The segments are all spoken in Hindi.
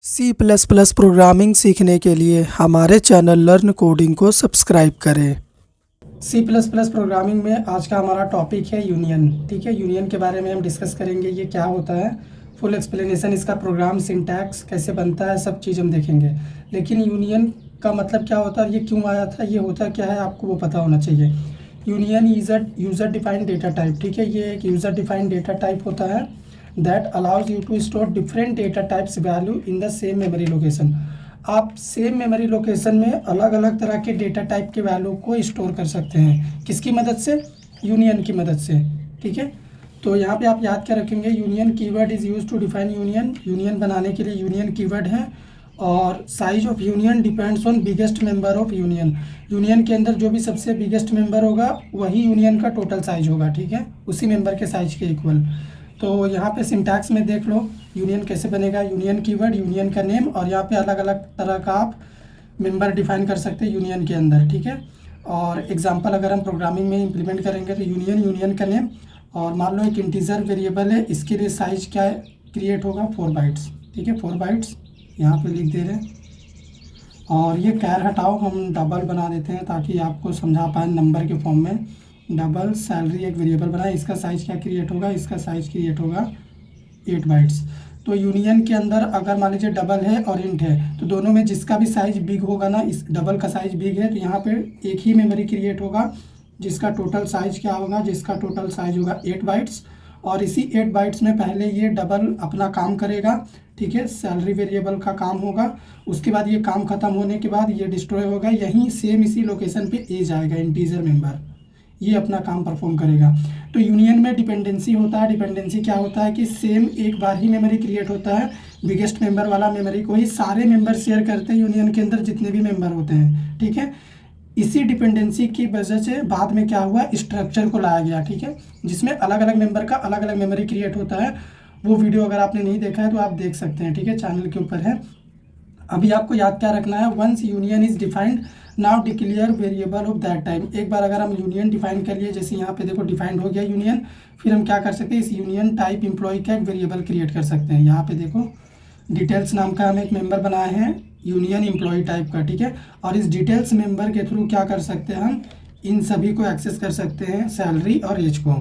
सी प्लस प्लस प्रोग्रामिंग सीखने के लिए हमारे चैनल लर्न कोडिंग को सब्सक्राइब करें। सी प्लस प्लस प्रोग्रामिंग में आज का हमारा टॉपिक है यूनियन। ठीक है, यूनियन के बारे में हम डिस्कस करेंगे, ये क्या होता है, फुल एक्सप्लेनेशन, इसका प्रोग्राम सिंटैक्स कैसे बनता है, सब चीज़ हम देखेंगे। लेकिन यूनियन का मतलब क्या होता है, ये क्यों आया था, ये होता क्या है, आपको वो पता होना चाहिए। Union user defined data type. ठीक है, ये एक यूज़र डिफाइंड डेटा टाइप होता है that allows you to store different data types value in the same memory location। आप सेम मेमोरी लोकेशन में अलग अलग तरह के डेटा टाइप के वैल्यू को स्टोर कर सकते हैं। किसकी मदद से? यूनियन की मदद से। ठीक है, तो यहाँ पे आप याद क्या रखेंगे, union keyword is use to define union. Union बनाने के लिए यूनियन कीवर्ड है। और size of union depends on biggest member of union. Union के अंदर जो भी सबसे बिगेस्ट मेंबर होगा वही यूनियन का टोटल साइज होगा। ठीक है, उसी मेंबर के साइज के इक्वल। तो यहाँ पे सिंटैक्स में देख लो यूनियन कैसे बनेगा। यूनियन कीवर्ड, यूनियन का नेम, और यहाँ पे अलग अलग तरह का आप मेंबर डिफाइन कर सकते हैं यूनियन के अंदर। ठीक है, और एग्जांपल अगर हम प्रोग्रामिंग में इंप्लीमेंट करेंगे तो यूनियन का नेम, और मान लो एक इंटीजर वेरिएबल है, इसके लिए साइज क्या है, क्रिएट होगा 4 बाइट्स। ठीक है, 4 बाइट्स यहाँ पे लिख दे रहे हैं। और ये कैर हटाओ, हम डबल बना देते हैं ताकि आपको समझा पाए नंबर के फॉर्म में। डबल सैलरी एक वेरिएबल बनाए, इसका साइज क्या क्रिएट होगा, इसका साइज क्रिएट होगा 8 बाइट्स। तो यूनियन के अंदर अगर मान लीजिए डबल है और इंट है, तो दोनों में जिसका भी साइज बिग होगा ना, इस डबल का साइज बिग है तो यहाँ पे एक ही मेमोरी क्रिएट होगा जिसका टोटल साइज क्या होगा, जिसका टोटल साइज होगा 8 बाइट्स। और इसी 8 बाइट्स में पहले ये डबल अपना काम करेगा। ठीक है, सैलरी वेरिएबल का काम होगा। उसके बाद ये काम खत्म होने के बाद ये डिस्ट्रॉय होगा, यहीं सेम इसी लोकेशन पे ए जाएगा, इंटीजर मेंबर, ये अपना काम परफॉर्म करेगा। तो यूनियन में डिपेंडेंसी होता है। डिपेंडेंसी क्या होता है कि सेम एक बार ही मेमोरी क्रिएट होता है, बिगेस्ट मेंबर वाला मेमोरी को ही सारे मेंबर शेयर करते हैं यूनियन के अंदर जितने भी मेंबर होते हैं। ठीक है, इसी डिपेंडेंसी की वजह से बाद में क्या हुआ, स्ट्रक्चर को लाया गया। ठीक है, जिसमें अलग अलग मेंबर का अलग अलग मेमोरी क्रिएट होता है। वो वीडियो अगर आपने नहीं देखा है तो आप देख सकते हैं। ठीक है, चैनल के ऊपर है। अभी आपको याद क्या रखना है, once union is defined now declare variable of that time. एक बार अगर हम यूनियन डिफाइन कर लिए, जैसे यहाँ पे देखो डिफाइंड हो गया यूनियन, फिर हम क्या कर सकते हैं, इस यूनियन टाइप एम्प्लॉय का एक वेरिएबल क्रिएट कर सकते हैं। यहाँ पे देखो डिटेल्स नाम का हम एक मेंबर बनाए हैं यूनियन एम्प्लॉय टाइप का। ठीक है, और इस डिटेल्स मेंबर के थ्रू क्या कर सकते हैं, हम इन सभी को एक्सेस कर सकते हैं, सैलरी और एज को।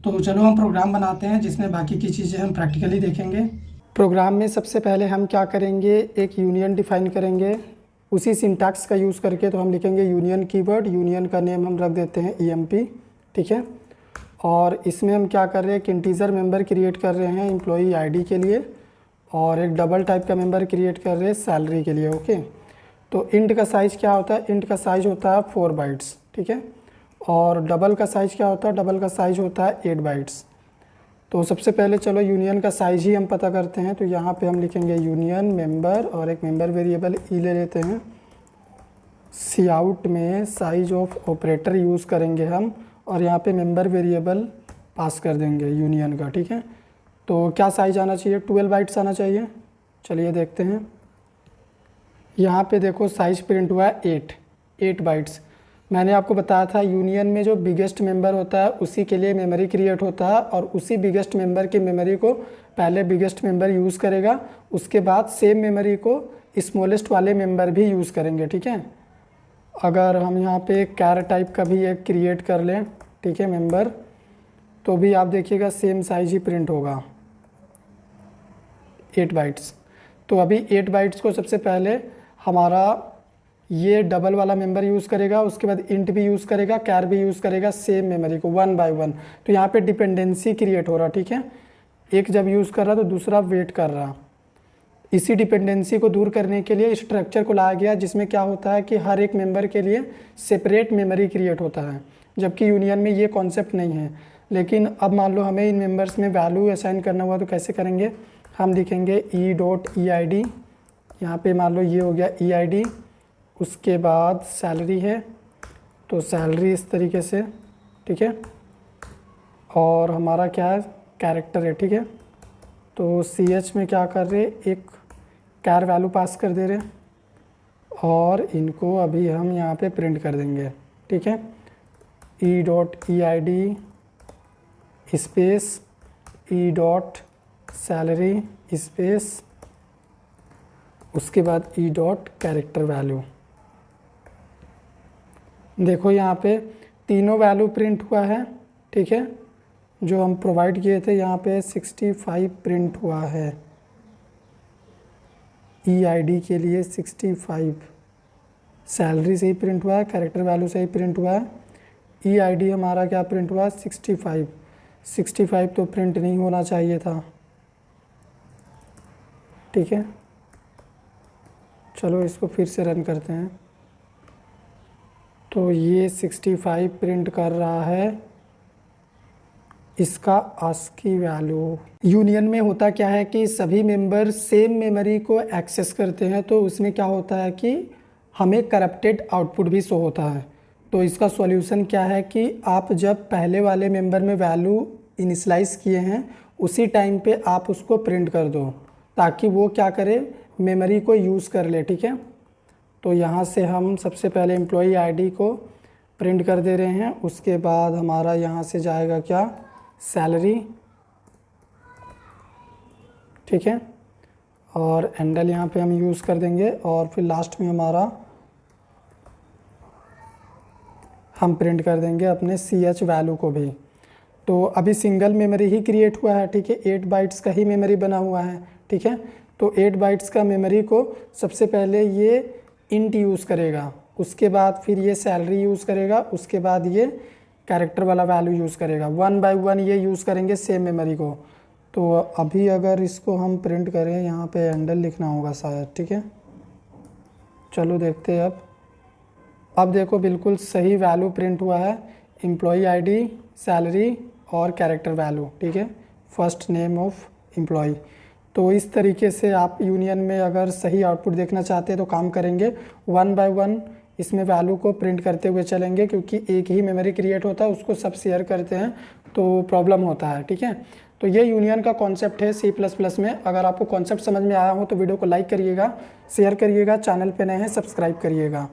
तो चलो हम प्रोग्राम बनाते हैं जिसमें बाकी की चीज़ें हम प्रैक्टिकली देखेंगे। प्रोग्राम में सबसे पहले हम क्या करेंगे, एक यूनियन डिफाइन करेंगे उसी सिंटैक्स का यूज़ करके। तो हम लिखेंगे यूनियन कीवर्ड, यूनियन का नेम हम रख देते हैं EMP। ठीक है, और इसमें हम क्या कर रहे हैं, एक इंटीजर मेंबर क्रिएट कर रहे हैं एम्प्लॉई ID के लिए, और एक डबल टाइप का मेंबर क्रिएट कर रहे हैं सैलरी के लिए। ओके, तो इंट का साइज़ क्या होता है, इंट का साइज़ होता है 4 बाइट्स। ठीक है, और डबल का साइज़ क्या होता है, डबल का साइज़ होता है 8 बाइट्स। तो सबसे पहले चलो यूनियन का साइज ही हम पता करते हैं। तो यहाँ पे हम लिखेंगे यूनियन मेंबर, और एक मेंबर वेरिएबल ई ले लेते हैं। सी आउट में साइज ऑफ ऑपरेटर यूज़ करेंगे हम, और यहाँ पे मेंबर वेरिएबल पास कर देंगे यूनियन का। ठीक है, तो क्या साइज आना चाहिए, 12 बाइट्स आना चाहिए। चलिए देखते हैं, यहाँ पे देखो साइज प्रिंट हुआ है 8 बाइट्स। मैंने आपको बताया था यूनियन में जो बिगेस्ट मेंबर होता है उसी के लिए मेमोरी क्रिएट होता है, और उसी बिगेस्ट मेंबर की मेमोरी को पहले बिगेस्ट मेंबर यूज़ करेगा, उसके बाद सेम मेमोरी को स्मॉलेस्ट वाले मेंबर भी यूज़ करेंगे। ठीक है, अगर हम यहाँ पे कैर टाइप का भी एक क्रिएट कर लें, ठीक है, मेंबर, तो भी आप देखिएगा सेम साइज ही प्रिंट होगा, 8 बाइट्स। तो अभी 8 बाइट्स को सबसे पहले हमारा ये डबल वाला मेंबर यूज़ करेगा, उसके बाद इंट भी यूज़ करेगा, कैर भी यूज़ करेगा, सेम मेमोरी को 1 बाय 1। तो यहाँ पे डिपेंडेंसी क्रिएट हो रहा। ठीक है, एक जब यूज़ कर रहा तो दूसरा वेट कर रहा। इसी डिपेंडेंसी को दूर करने के लिए स्ट्रक्चर को लाया गया, जिसमें क्या होता है कि हर एक मेंबर के लिए सेपरेट मेमोरी क्रिएट होता है, जबकि यूनियन में ये कॉन्सेप्ट नहीं है। लेकिन अब मान लो हमें इन मेंबर्स में वैल्यू असाइन करना हुआ तो कैसे करेंगे, हम लिखेंगे E.EID। यहाँ पे मान लो ये हो गया EID, उसके बाद सैलरी है तो सैलरी इस तरीके से। ठीक है, और हमारा क्या है, कैरेक्टर है। ठीक है, तो CH में क्या कर रहे, एक कैर वैल्यू पास कर दे रहे, और इनको अभी हम यहाँ पे प्रिंट कर देंगे। ठीक है, E.EID स्पेस E.सैलरी स्पेस उसके बाद ई डॉट कैरेक्टर वैल्यू। देखो यहाँ पे तीनों वैल्यू प्रिंट हुआ है, ठीक है। जो हम प्रोवाइड किए थे यहाँ पे 65 प्रिंट हुआ है, EID के लिए 65, सैलरी से ही प्रिंट हुआ है, कैरेक्टर वैल्यू से ही प्रिंट हुआ है। EID हमारा क्या प्रिंट हुआ, 65 तो प्रिंट नहीं होना चाहिए था, ठीक है। चलो इसको फिर से रन करते हैं। तो ये 65 प्रिंट कर रहा है, इसका ASCII वैल्यू। यूनियन में होता क्या है कि सभी मेंबर सेम मेमोरी को एक्सेस करते हैं, तो उसमें क्या होता है कि हमें करप्टेड आउटपुट भी शो होता है। तो इसका सॉल्यूशन क्या है कि आप जब पहले वाले मेंबर में वैल्यू इनिशलाइज किए हैं उसी टाइम पे आप उसको प्रिंट कर दो, ताकि वो क्या करे, मेमोरी को यूज़ कर ले, ठीक है। तो यहाँ से हम सबसे पहले एम्प्लॉई ID को प्रिंट कर दे रहे हैं। उसके बाद हमारा यहाँ से जाएगा क्या, सैलरी, ठीक है। और हैंडल यहाँ पे हम यूज़ कर देंगे, और फिर लास्ट में हमारा हम प्रिंट कर देंगे अपने CH वैल्यू को भी। तो अभी सिंगल मेमोरी ही क्रिएट हुआ है, ठीक है, 8 बाइट्स का ही मेमोरी बना हुआ है, ठीक है। तो 8 बाइट्स का मेमोरी को सबसे पहले ये इंट यूज़ करेगा, उसके बाद फिर ये सैलरी यूज़ करेगा, उसके बाद ये कैरेक्टर वाला वैल्यू यूज़ करेगा। 1 बाय 1 ये यूज़ करेंगे सेम मेमोरी को। तो अभी अगर इसको हम प्रिंट करें, यहाँ पे हैंडल लिखना होगा शायद, ठीक है। चलो देखते हैं अब देखो बिल्कुल सही वैल्यू प्रिंट हुआ है, एम्प्लॉई ID, सैलरी और कैरेक्टर वैल्यू, ठीक है, फर्स्ट नेम ऑफ एम्प्लॉई। तो इस तरीके से आप यूनियन में अगर सही आउटपुट देखना चाहते हैं तो काम करेंगे। 1 बाय 1 इसमें वैल्यू को प्रिंट करते हुए चलेंगे, क्योंकि एक ही मेमोरी क्रिएट होता है, उसको सब शेयर करते हैं तो प्रॉब्लम होता है, ठीक है। तो ये यूनियन का कॉन्सेप्ट है C++ में। अगर आपको कॉन्सेप्ट समझ में आया हो तो वीडियो को लाइक करिएगा, शेयर करिएगा, चैनल पे नए हैं सब्सक्राइब करिएगा।